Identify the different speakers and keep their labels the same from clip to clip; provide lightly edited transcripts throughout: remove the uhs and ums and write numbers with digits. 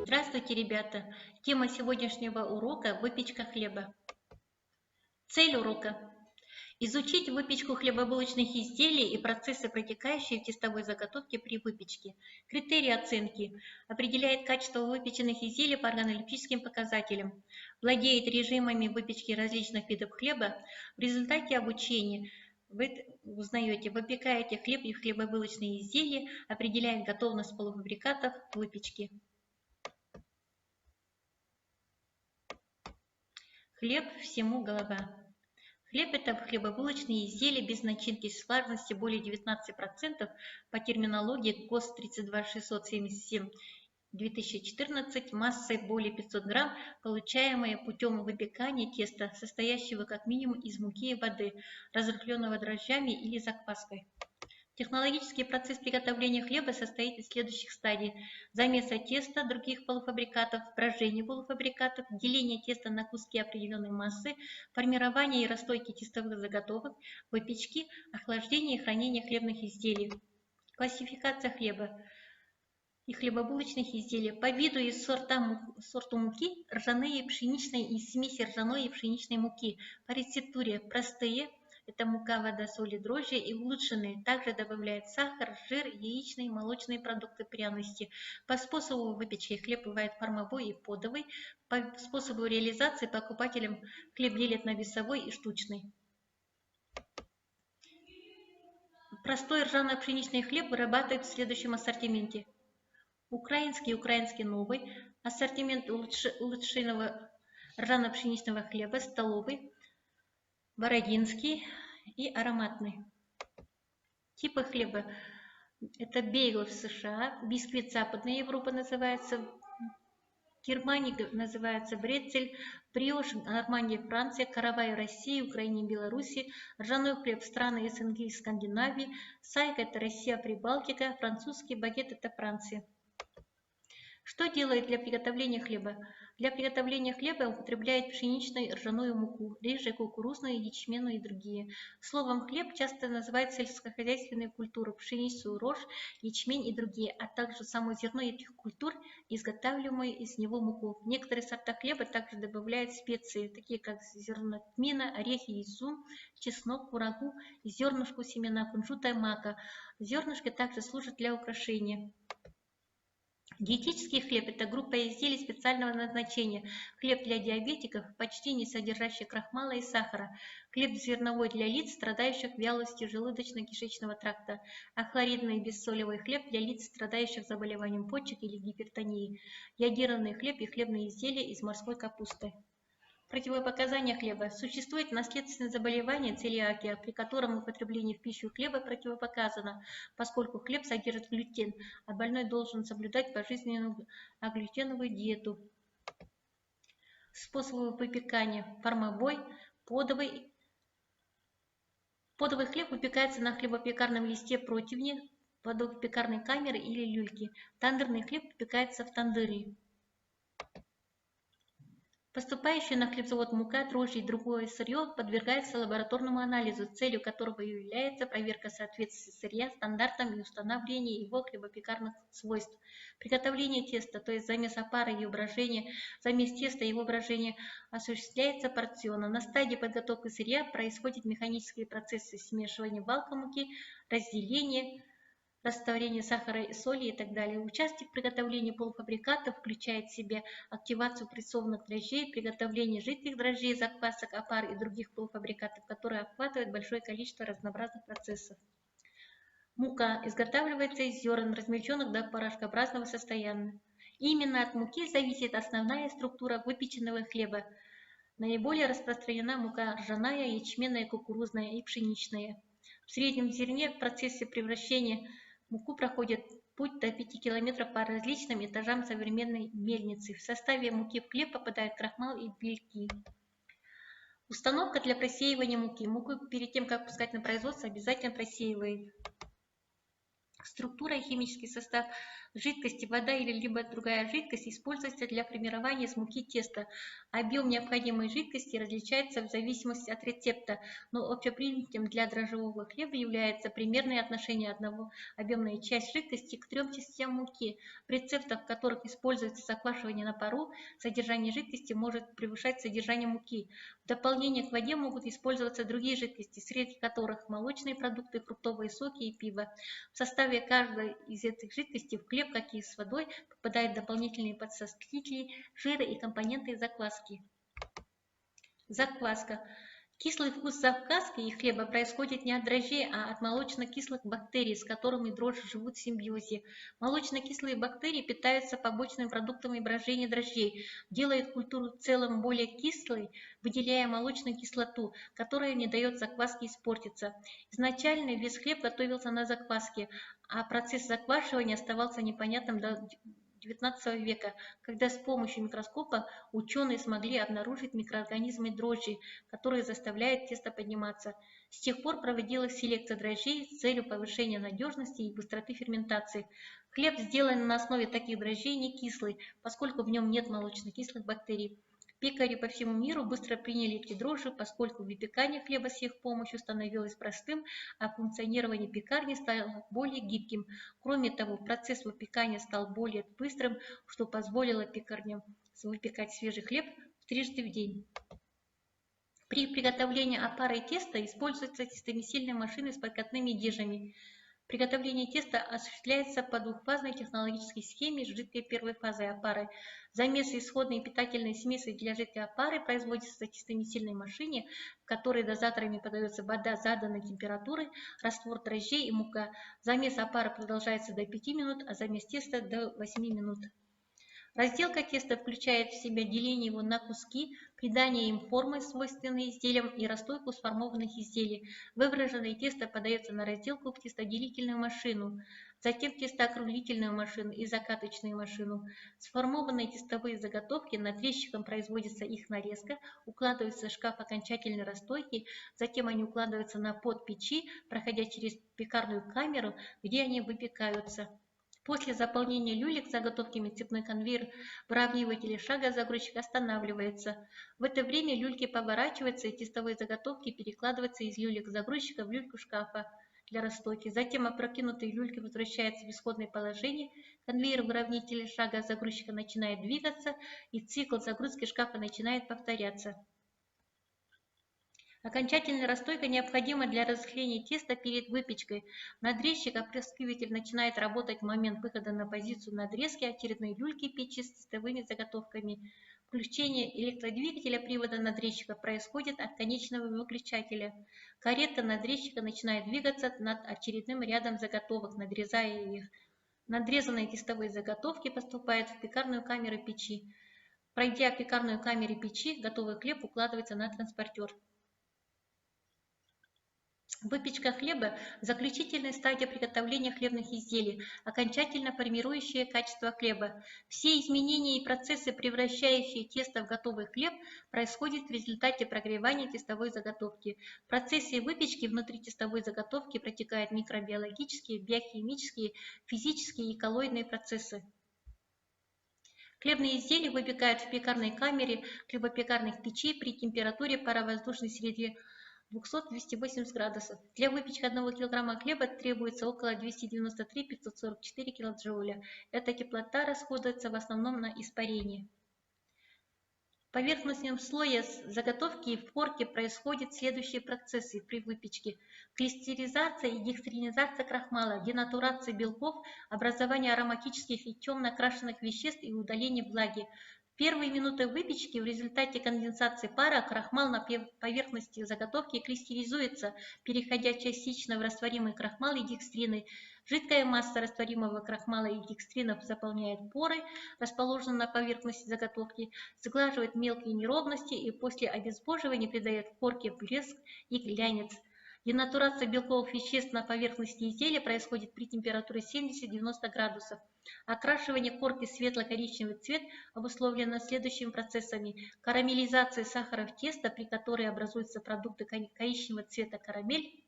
Speaker 1: Здравствуйте, ребята! Тема сегодняшнего урока – выпечка хлеба. Цель урока – изучить выпечку хлебобулочных изделий и процессы, протекающие в тестовой заготовке при выпечке. Критерии оценки – определяет качество выпеченных изделий по органолептическим показателям, владеет режимами выпечки различных видов хлеба. В результате обучения вы узнаете, выпекаете хлеб и хлебобулочные изделия, определяет готовность полуфабрикатов к выпечке. Хлеб всему голова. Хлеб – это хлебобулочные изделия без начинки с влажностью более 19% по терминологии ГОСТ 32677-2014, массой более 500 грамм, получаемые путем выпекания теста, состоящего как минимум из муки и воды, разрыхленного дрожжами или закваской. Технологический процесс приготовления хлеба состоит из следующих стадий: замеса теста, других полуфабрикатов, брожения полуфабрикатов, деления теста на куски определенной массы, формирования и расстойки тестовых заготовок, выпечки, охлаждения и хранения хлебных изделий. Классификация хлеба и хлебобулочных изделий. По виду и сорту муки: ржаные и пшеничные и смеси ржаной и пшеничной муки. По рецептуре: простые – это мука, вода, соль и дрожжи, и улучшенные. Также добавляют сахар, жир, яичные и молочные продукты, пряности. По способу выпечки хлеб бывает формовой и подовый. По способу реализации покупателям хлеб делят на весовой и штучный. Простой ржано-пшеничный хлеб вырабатывают в следующем ассортименте: украинский новый, ассортимент улучшенного ржано-пшеничного хлеба, столовый, бородинский и ароматный. Типы хлеба: это бейгл в США, бисквит Западная Европа называется, в Германии называется брецель, бриош Нормандия, Франция, каравай России, Украине, Беларуси, ржаной хлеб страны СНГ и Скандинавии, сайка – это Россия, Прибалтика, французский багет – это Франция. Что делает для приготовления хлеба? Для приготовления хлеба употребляет пшеничную ржаную муку, реже кукурузную, ячменную и другие. Словом хлеб часто называют сельскохозяйственные культуры: пшеницу, рожь, ячмень и другие, а также само зерно этих культур, изготавливаемую из него муку. В некоторые сорта хлеба также добавляют специи, такие как зерно тмина, орехи, изюм, чеснок, курагу, зернышку, семена кунжута и мака. Зернышки также служат для украшения. Диетический хлеб – это группа изделий специального назначения. Хлеб для диабетиков, почти не содержащий крахмала и сахара. Хлеб зерновой для лиц, страдающих вялостью желудочно-кишечного тракта. А хлоридный бессолевый хлеб для лиц, страдающих заболеванием почек или гипертонией. Йодированный хлеб и хлебные изделия из морской капусты. Противопоказания хлеба. Существует наследственное заболевание целиакия, при котором употребление в пищу хлеба противопоказано, поскольку хлеб содержит глютен, а больной должен соблюдать пожизненную аглютеновую диету. Способы выпекания: формовой, подовый. Подовый хлеб выпекается на хлебопекарном листе противне, водопекарной камеры или люльки. Тандырный хлеб выпекается в тандыре. Поступающая на хлебзавод мука, дрожжи и другое сырье подвергается лабораторному анализу, целью которого является проверка соответствия сырья стандартам и установление его хлебопекарных свойств. Приготовление теста, то есть замес опары и брожение, замес теста и его брожение, осуществляется порционно. На стадии подготовки сырья происходят механические процессы смешивания валка муки, разделения, растворение сахара и соли и так далее. Участник приготовления полуфабрикатов включает в себя активацию прессованных дрожжей, приготовление жидких дрожжей, заквасок, опар и других полуфабрикатов, которые охватывают большое количество разнообразных процессов. Мука изготавливается из зерен, размельченных до порошкообразного состояния. Именно от муки зависит основная структура выпеченного хлеба. Наиболее распространена мука ржаная, ячменная, кукурузная и пшеничная. В среднем зерне в процессе превращения муку проходит путь до 5 километров по различным этажам современной мельницы. В составе муки в хлеб попадают крахмал и белки. Установка для просеивания муки. Муку перед тем, как пускать на производство, обязательно просеивают. Структура и химический состав жидкости, вода или либо другая жидкость используется для формирования из муки теста. Объем необходимой жидкости различается в зависимости от рецепта, но общепринятым для дрожжевого хлеба является примерное отношение объемная часть жидкости к 3 частям муки. В рецептах, в которых используется заквашивание на пару, содержание жидкости может превышать содержание муки. В дополнение к воде могут использоваться другие жидкости, среди которых молочные продукты, фруктовые соки и пиво. В составе каждой из этих жидкостей в хлеб, как и с водой, попадают дополнительные подсластители, жиры и компоненты закваски. Закваска. Кислый вкус закваски и хлеба происходит не от дрожжей, а от молочно-кислых бактерий, с которыми дрожжи живут в симбиозе. Молочно-кислые бактерии питаются побочными продуктами брожения дрожжей, делают культуру в целом более кислой, выделяя молочную кислоту, которая не дает закваске испортиться. Изначально весь хлеб готовился на закваске, а процесс заквашивания оставался непонятным до XIX века, когда с помощью микроскопа ученые смогли обнаружить микроорганизмы дрожжей, которые заставляют тесто подниматься. С тех пор проводилась селекция дрожжей с целью повышения надежности и быстроты ферментации. Хлеб, сделанный на основе таких дрожжей, не кислый, поскольку в нем нет молочно-кислых бактерий. Пекари по всему миру быстро приняли эти дрожжи, поскольку выпекание хлеба с их помощью становилось простым, а функционирование пекарни стало более гибким. Кроме того, процесс выпекания стал более быстрым, что позволило пекарням выпекать свежий хлеб трижды в день. При приготовлении опары теста используются тестомесильные машины с подкатными дежами. Приготовление теста осуществляется по двухфазной технологической схеме с жидкой первой фазой опары. Замес исходной питательной смеси для жидкой опары производится в тестомесильной машине, в которой дозаторами подается вода заданной температуры, раствор дрожжей и мука. Замес опары продолжается до 5 минут, а замес теста до 8 минут. Разделка теста включает в себя деление его на куски, придание им формы, свойственной изделиям, и расстойку сформованных изделий. Выброшенное тесто подается на разделку в тестоделительную машину, затем в тестоокруглительную машину и закаточную машину. Сформованные тестовые заготовки над резчиком производится их нарезка, укладываются в шкаф окончательной расстойки, затем они укладываются на под печи, проходя через пекарную камеру, где они выпекаются. После заполнения люлек заготовками цепной конвейер выравнивателя шага загрузчик останавливается. В это время люльки поворачиваются и тестовые заготовки перекладываются из люлек загрузчика в люльку шкафа для расстойки. Затем опрокинутые люльки возвращаются в исходное положение, конвейер выравнителя шага загрузчика начинает двигаться и цикл загрузки шкафа начинает повторяться. Окончательная расстойка необходима для разрыхления теста перед выпечкой. Надрезчик опрыскиватель начинает работать в момент выхода на позицию надрезки очередной люльки печи с тестовыми заготовками. Включение электродвигателя привода надрезчика происходит от конечного выключателя. Каретка надрезчика начинает двигаться над очередным рядом заготовок, надрезая их. Надрезанные тестовые заготовки поступают в пекарную камеру печи. Пройдя пекарную камеру печи, готовый хлеб укладывается на транспортер. Выпечка хлеба – заключительная стадия приготовления хлебных изделий, окончательно формирующая качество хлеба. Все изменения и процессы, превращающие тесто в готовый хлеб, происходят в результате прогревания тестовой заготовки. В процессе выпечки внутри тестовой заготовки протекают микробиологические, биохимические, физические и коллоидные процессы. Хлебные изделия выпекают в пекарной камере хлебопекарных печей при температуре паровоздушной среды 200-280 градусов. Для выпечки 1 кг хлеба требуется около 293-544 кJ. Эта теплота расходуется в основном на испарение. В поверхностном слое заготовки и в корке происходят следующие процессы при выпечке: клистеризация и декстринизация крахмала, денатурация белков, образование ароматических и темно окрашенных веществ и удаление влаги. В первые минуты выпечки в результате конденсации пара крахмал на поверхности заготовки клистеризуется, переходя частично в растворимый крахмал и декстрины. Жидкая масса растворимого крахмала и декстринов заполняет поры, расположенные на поверхности заготовки, сглаживает мелкие неровности и после обезбоживания придает корке блеск и глянец. Денатурация белковых веществ на поверхности изделия происходит при температуре 70-90 градусов. Окрашивание корки в светло-коричневый цвет обусловлено следующими процессами: карамелизация сахара в тесто, при которой образуются продукты коричневого цвета карамель,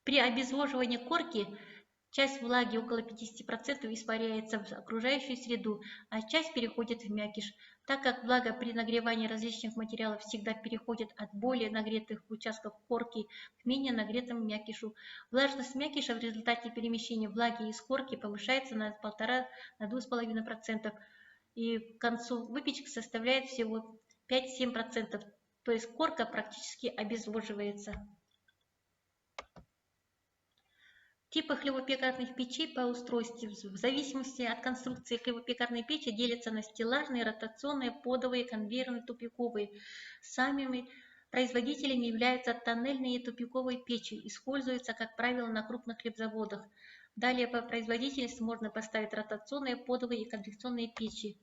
Speaker 1: При обезвоживании корки часть влаги, около 50%, испаряется в окружающую среду, а часть переходит в мякиш. Так как влага при нагревании различных материалов всегда переходит от более нагретых участков корки к менее нагретому мякишу, влажность мякиша в результате перемещения влаги из корки повышается на 1,5–2,5%, и к концу выпечки составляет всего 5–7%, то есть корка практически обезвоживается. Типы хлебопекарных печей по устройству в зависимости от конструкции хлебопекарной печи делятся на стеллажные, ротационные, подовые, конвейерные, тупиковые. Самыми производителями являются тоннельные и тупиковые печи, используются, как правило, на крупных хлебзаводах. Далее по производительности можно поставить ротационные, подовые и конвекционные печи.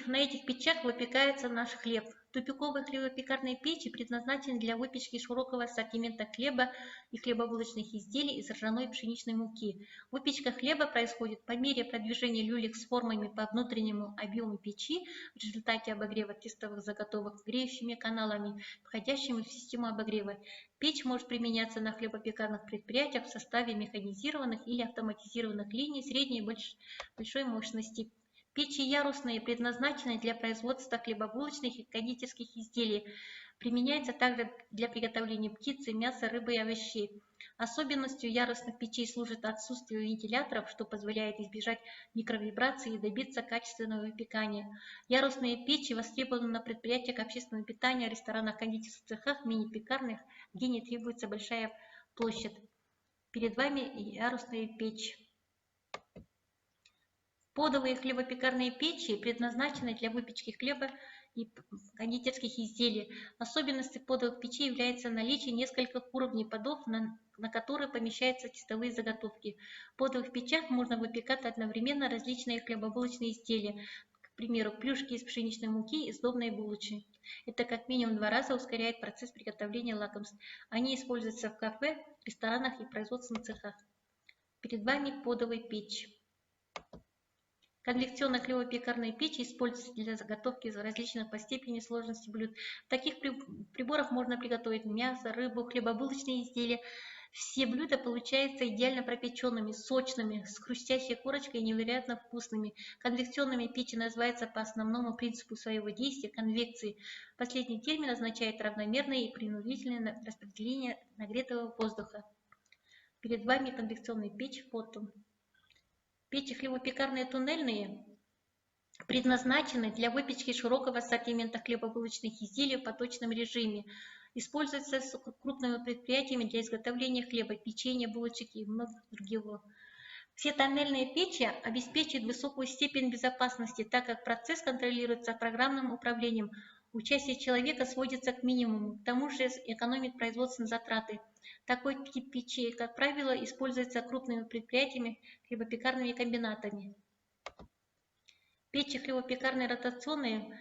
Speaker 1: На этих печах выпекается наш хлеб. Тупиковые хлебопекарные печи предназначены для выпечки широкого ассортимента хлеба и хлебобулочных изделий из ржаной и пшеничной муки. Выпечка хлеба происходит по мере продвижения люлек с формами по внутреннему объему печи в результате обогрева тестовых заготовок греющими каналами, входящими в систему обогрева. Печь может применяться на хлебопекарных предприятиях в составе механизированных или автоматизированных линий средней и большой мощности. Печи ярусные предназначены для производства хлебобулочных и кондитерских изделий. Применяется также для приготовления птицы, мяса, рыбы и овощей. Особенностью ярусных печей служит отсутствие вентиляторов, что позволяет избежать микровибраций и добиться качественного выпекания. Ярусные печи востребованы на предприятиях общественного питания, ресторанах, кондитерских цехах, мини-пекарнях, где не требуется большая площадь. Перед вами ярусная печь. Подовые хлебопекарные печи предназначены для выпечки хлеба и кондитерских изделий. Особенностью подовых печей является наличие нескольких уровней подов, на которые помещаются тестовые заготовки. В подовых печах можно выпекать одновременно различные хлебобулочные изделия, к примеру, плюшки из пшеничной муки и сдобные булочки. Это как минимум 2 раза ускоряет процесс приготовления лакомств. Они используются в кафе, ресторанах и производственных цехах. Перед вами подовая печь. Конвекционные хлебопекарные печи используются для заготовки различных по степени сложности блюд. В таких приборах можно приготовить мясо, рыбу, хлебобулочные изделия. Все блюда получаются идеально пропеченными, сочными, с хрустящей корочкой и невероятно вкусными. Конвекционными печи называются по основному принципу своего действия конвекции. Последний термин означает равномерное и принудительное распределение нагретого воздуха. Перед вами конвекционная печь Потум. Печи хлебопекарные туннельные предназначены для выпечки широкого ассортимента хлебобулочных изделий в поточном режиме. Используются с крупными предприятиями для изготовления хлеба, печенья, булочек и многих других. Все тоннельные печи обеспечивают высокую степень безопасности, так как процесс контролируется программным управлением. Участие человека сводится к минимуму, к тому же экономит производственные затраты. Такой тип печей, как правило, используется крупными предприятиями, хлебопекарными комбинатами. Печи хлебопекарные ротационные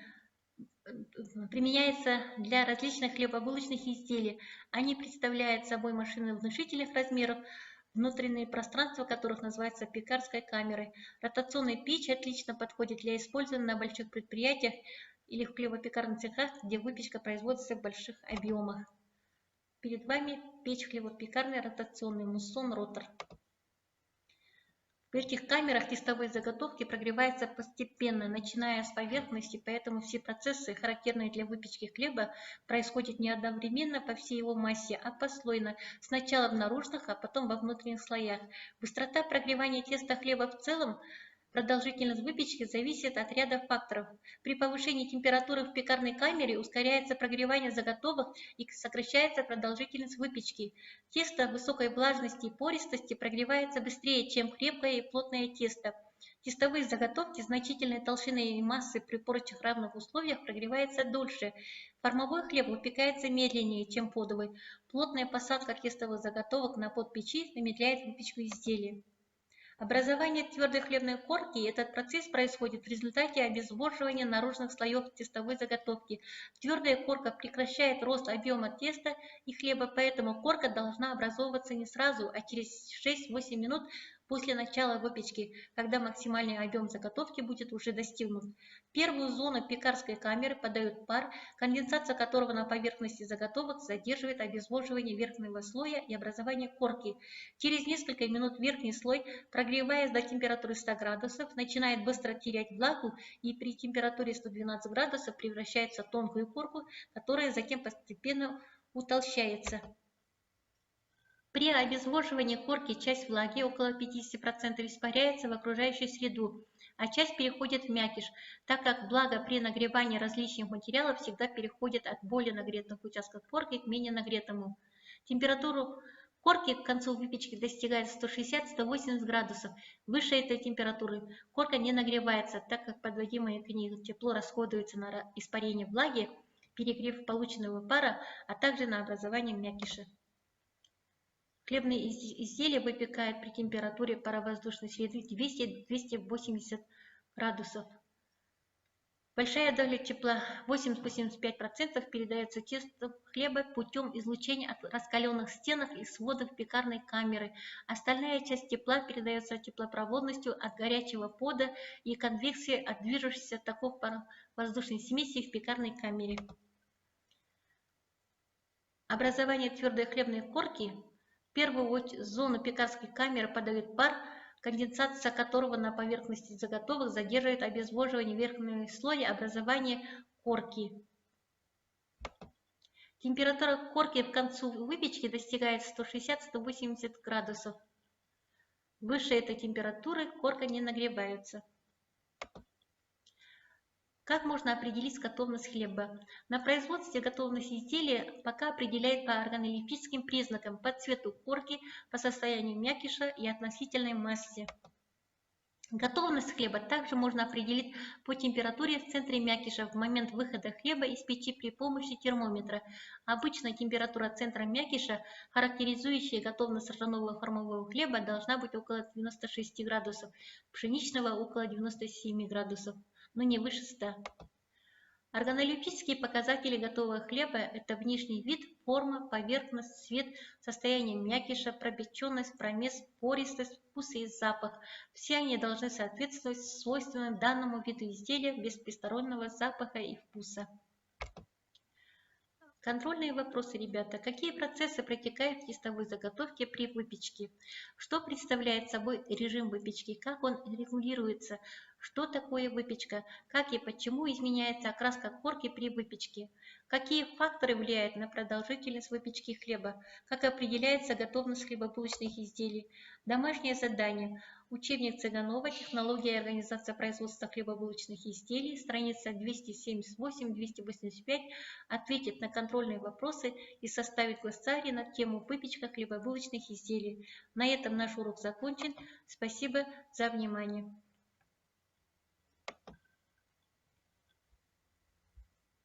Speaker 1: применяются для различных хлебобулочных изделий. Они представляют собой машины внушительных размеров, внутренние пространства которых называются пекарской камерой. Ротационные печи отлично подходят для использования на больших предприятиях или в хлебопекарных цехах, где выпечка производится в больших объемах. Перед вами печь хлебопекарная ротационная Муссон Ротор. В этих камерах тестовые заготовки прогреваются постепенно, начиная с поверхности, поэтому все процессы, характерные для выпечки хлеба, происходят не одновременно по всей его массе, а послойно, сначала в наружных, а потом во внутренних слоях. Быстрота прогревания теста хлеба в целом, продолжительность выпечки зависит от ряда факторов. При повышении температуры в пекарной камере ускоряется прогревание заготовок и сокращается продолжительность выпечки. Тесто высокой влажности и пористости прогревается быстрее, чем крепкое и плотное тесто. Тестовые заготовки значительной толщины и массы при прочих равных условиях прогреваются дольше. Формовой хлеб выпекается медленнее, чем подовый. Плотная посадка тестовых заготовок на под печи замедляет выпечку изделия. Образование твердой хлебной корки – этот процесс происходит в результате обезвоживания наружных слоев тестовой заготовки. Твердая корка прекращает рост объема теста и хлеба, поэтому корка должна образовываться не сразу, а через 6–8 минут после начала выпечки, когда максимальный объем заготовки будет уже достигнут. В первую зону пекарской камеры подают пар, конденсация которого на поверхности заготовок задерживает обезвоживание верхнего слоя и образование корки. Через несколько минут верхний слой, прогреваясь до температуры 100 градусов, начинает быстро терять влагу и при температуре 112 градусов превращается в тонкую корку, которая затем постепенно утолщается. При обезвоживании корки часть влаги, около 50%, испаряется в окружающую среду, а часть переходит в мякиш, так как влага при нагревании различных материалов всегда переходит от более нагретых участков корки к менее нагретому. Температуру корки к концу выпечки достигает 160-180 градусов. Выше этой температуры корка не нагревается, так как подводимое к ней тепло расходуется на испарение влаги, перегрев полученного пара, а также на образование мякиша. Хлебные изделия выпекают при температуре паровоздушной среды 200-280 градусов. Большая доля тепла, 80-85%, передается тесту хлеба путем излучения от раскаленных стенок и сводов пекарной камеры. Остальная часть тепла передается теплопроводностью от горячего пода и конвекцией от движущихся токов паровоздушной смеси в пекарной камере. Образование твердой хлебной корки. В первую зону пекарской камеры подает пар, конденсация которого на поверхности заготовок задерживает обезвоживание верхнего слоя образования корки. Температура корки к концу выпечки достигает 160-180 градусов. Выше этой температуры корка не нагревается. Как можно определить готовность хлеба? На производстве готовность изделия пока определяет по органолептическим признакам: по цвету корки, по состоянию мякиша и относительной массе. Готовность хлеба также можно определить по температуре в центре мякиша в момент выхода хлеба из печи при помощи термометра. Обычно температура центра мякиша, характеризующая готовность ржаного формового хлеба, должна быть около 96 градусов, пшеничного около 97 градусов, но не выше 100. Органолептические показатели готового хлеба – это внешний вид, форма, поверхность, цвет, состояние мякиша, пропеченность, промес, пористость, вкус и запах. Все они должны соответствовать свойственным данному виду изделия без постороннего запаха и вкуса. Контрольные вопросы, ребята. Какие процессы протекают в тестовой заготовке при выпечке? Что представляет собой режим выпечки? Как он регулируется? Что такое выпечка? Как и почему изменяется окраска корки при выпечке? Какие факторы влияют на продолжительность выпечки хлеба? Как определяется готовность хлебобулочных изделий? Домашнее задание. Учебник Цыганова «Технология и организация производства хлебобулочных изделий», страница 278-285, ответит на контрольные вопросы и составит глоссарий на тему выпечка хлебобулочных изделий. На этом наш урок закончен. Спасибо за внимание.